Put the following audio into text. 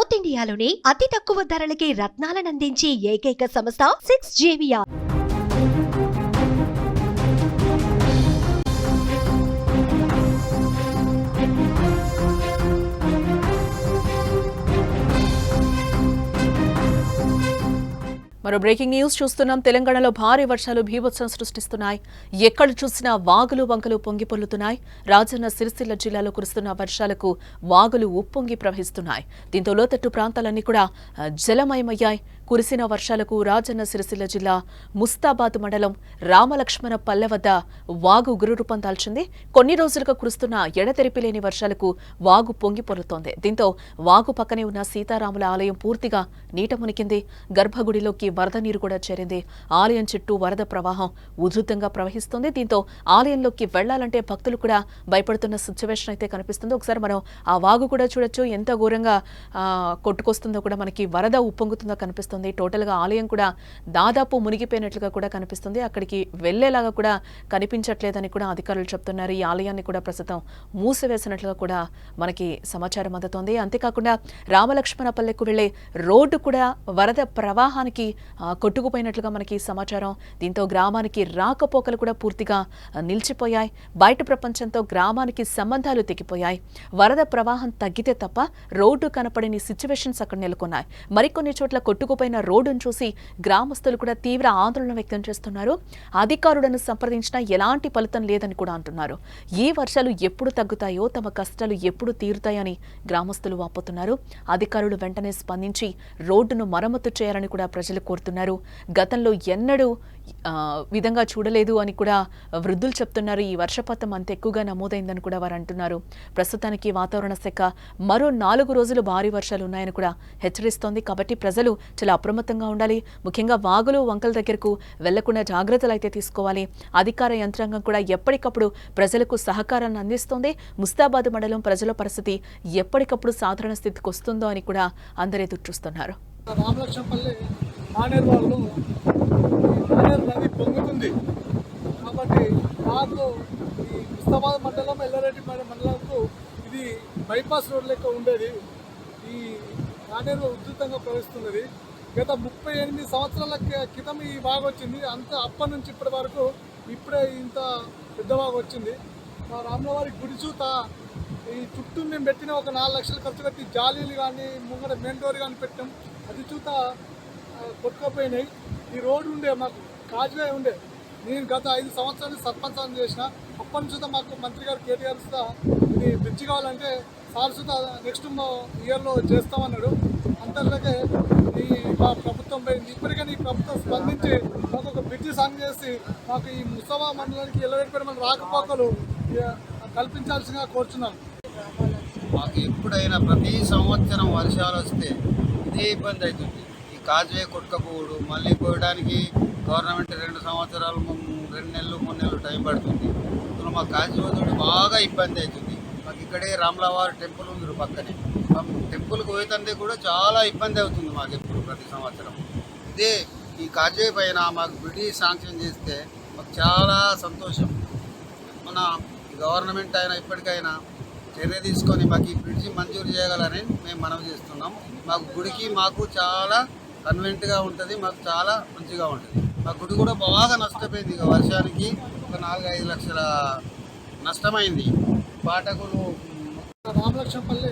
South ఇండియాలోని అతి తక్కువ ధరలకి రత్నాలనందించే ఏకైక సంస్థ 6JVR. మరో బ్రేకింగ్ న్యూస్ చూస్తున్నాం. తెలంగాణలో భారీ వర్షాలు బీభత్సం సృష్టిస్తున్నాయి. ఎక్కడ చూసినా వాగులు వంకలు పొంగి పొర్లుతున్నాయి. రాజన్న సిరిసిల్ల జిల్లాలో కురుస్తున్న వర్షాలకు వాగులు ఉప్పొంగి ప్రవహిస్తున్నాయి. దీంతో లోతట్టు ప్రాంతాలన్నీ కూడా జలమయమయ్యాయి. కురిసిన వర్షాలకు రాజన్న సిరిసిల్ల జిల్లా ముస్తాబాద్ మండలం రామలక్ష్మణ పల్లె వద్ద వాగు ఉగ్రరూపం దాల్చింది. కొన్ని రోజులుగా కురుస్తున్న ఎడతెరిపి లేని వర్షాలకు వాగు పొంగి పొర్లుతోంది. దీంతో వాగు పక్కనే ఉన్న సీతారాముల ఆలయం పూర్తిగా నీట మునిగింది. గర్భగుడిలోకి వరద నీరు కూడా చేరింది. ఆలయం చుట్టూ వరద ప్రవాహం ఉధృతంగా ప్రవహిస్తోంది. దీంతో ఆలయంలోకి వెళ్లాలంటే భక్తులు కూడా భయపడుతున్న సిచ్యువేషన్ అయితే కనిపిస్తుంది. ఒకసారి మనం ఆ వాగు కూడా చూడొచ్చు. ఎంత ఘోరంగా కొట్టుకొస్తుందో కూడా మనకి వరద ఉప్పొంగుతుందో కనిపిస్తుంది. టోటల్ గా ఆలయం కూడా దాదాపు మునిగిపోయినట్లుగా కూడా కనిపిస్తుంది. అక్కడికి వెళ్లేలాగా కూడా కనిపించట్లేదని కూడా అధికారులు చెప్తున్నారు. ఈ ఆలయాన్ని కూడా ప్రస్తుతం మూసివేసినట్లుగా కూడా మనకి సమాచారం అందుతోంది. అంతేకాకుండా రామలక్ష్మణపల్లెకు వెళ్లే రోడ్డు కూడా వరద ప్రవాహానికి కొట్టుకుపోయినట్లుగా మనకి సమాచారం. దీంతో గ్రామానికి రాకపోకలు కూడా పూర్తిగా నిలిచిపోయాయి. బయట ప్రపంచంతో గ్రామానికి సంబంధాలు తెగిపోయాయి. వరద ప్రవాహం తగ్గితే తప్ప రోడ్డు కనపడని సిచ్యువేషన్స్ అక్కడ నెలకొన్నాయి. మరికొన్ని చోట్ల కొట్టుకుపోయిన రోడ్డును చూసి గ్రామస్తులు కూడా తీవ్ర ఆందోళన వ్యక్తం చేస్తున్నారు. అధికారులను సంప్రదించినా ఎలాంటి ఫలితం లేదని కూడా అంటున్నారు. ఈ వర్షాలు ఎప్పుడు తగ్గుతాయో, తమ కష్టాలు ఎప్పుడు తీరుతాయని గ్రామస్తులు వాపోతున్నారు. అధికారులు వెంటనే స్పందించి రోడ్డును మరమ్మతు చేయాలని కూడా ప్రజలు కోరుతున్నారు. గతంలో ఎన్నడూ విధంగా చూడలేదు అని కూడా వృద్ధులు చెప్తున్నారు. ఈ వర్షపాతం అంత ఎక్కువగా నమోదైందని కూడా వారు అంటున్నారు. ప్రస్తుతానికి వాతావరణ శాఖ మరో 4 రోజులు భారీ వర్షాలు ఉన్నాయని కూడా హెచ్చరిస్తోంది. కాబట్టి ప్రజలు చాలా అప్రమత్తంగా ఉండాలి. ముఖ్యంగా వాగులు వంకల దగ్గరకు వెళ్లకుండా జాగ్రత్తలు అయితే తీసుకోవాలి. అధికార యంత్రాంగం కూడా ఎప్పటికప్పుడు ప్రజలకు సహకారాన్ని అందిస్తోంది. ముస్తాబాద్ మండలం ప్రజల పరిస్థితి ఎప్పటికప్పుడు సాధారణ స్థితికి వస్తుందో అని కూడా అందరూ ఎదురు చూస్తున్నారు. రామలక్ష్మణపల్లి మానేరువాగులో మానేరు నది పొంగుతుంది కాబట్టి మాకు ఈ ముస్తాబాద్ మండలం ఎల్లారెడ్డి మండలంకు ఇది బైపాస్ రోడ్ లెక్క ఉండేది. ఈ మానేరు ఉధృతంగా ప్రవహిస్తున్నది. గత 38 సంవత్సరాల క్రితం ఈ వాగు వచ్చింది. అంత అప్పటి నుంచి ఇప్పటి వరకు ఇప్పుడే ఇంత పెద్ద వాగు వచ్చింది. మా రాములవారి గుడి చూత ఈ చుట్టూ మేము పెట్టిన ఒక 4 లక్షలు ఖర్చు పెట్టి జాలీలు కానీ ముంగడ మెయిన్ డోర్ కానీ పెట్టాం. అది చూత కొట్టుకపోయినాయి. ఈ రోడ్డు ఉండే మాకు కాజ్వే ఉండే. నేను గత 5 సంవత్సరాలు సర్పంచ్ చేసిన. అప్పటి నుంచి మాకు మంత్రి గారు కేటీఆర్ సుతా ఇది బ్రిడ్జ్ కావాలంటే సార్ సుతా నెక్స్ట్ ఇయర్లో చేస్తామన్నాడు. అంతలోకే ఈ మా ప్రభుత్వం పోయింది. ఇప్పటికైనా ఈ ప్రభుత్వం స్పందించి మాకు ఒక బ్రిడ్జ్ సాంగ్ చేసి మాకు ఈ ముస్తాబా మండలానికి ఎల్లరెడ్డిపేట మన రాకపోకలు కల్పించాల్సిందిగా కోరుచున్నాను. మాకు ఎప్పుడైనా ప్రతి సంవత్సరం వర్షాలు వస్తే ఇదే ఇబ్బంది అవుతుంది. ఈ కాజ్వే కొట్టుకపోవడు మళ్ళీ పోయడానికి గవర్నమెంట్ 2 సంవత్సరాలు 2 నెలలు 3 నెలలు టైం పడుతుంది. అసలు మా కాజ్వే బాగా ఇబ్బంది అవుతుంది. మాకు ఇక్కడే రాములవారి టెంపుల్ ఉంది పక్కనే. టెంపుల్కి పోయేతందే కూడా చాలా ఇబ్బంది అవుతుంది మాకు ఎప్పుడు ప్రతి సంవత్సరం. ఇదే ఈ కాజ్వే పైన మాకు బ్రిడ్జ్ శాంక్షన్ చేస్తే మాకు చాలా సంతోషం. మన గవర్నమెంట్ అయినా ఇప్పటికైనా చర్య తీసుకొని మాకు ఈ బ్రిడ్జి మంజూరు చేయగలని మేము మనవి చేస్తున్నాం. మాకు గుడికి మాకు చాలా కన్వెంట్గా ఉంటుంది. మాకు చాలా మంచిగా ఉంటుంది. మా గుడి కూడా బాగా నష్టపోయింది. ఇక వర్షానికి ఒక 4-5 లక్షల నష్టమైంది. పాఠకులు రామలక్ష్మణపల్లి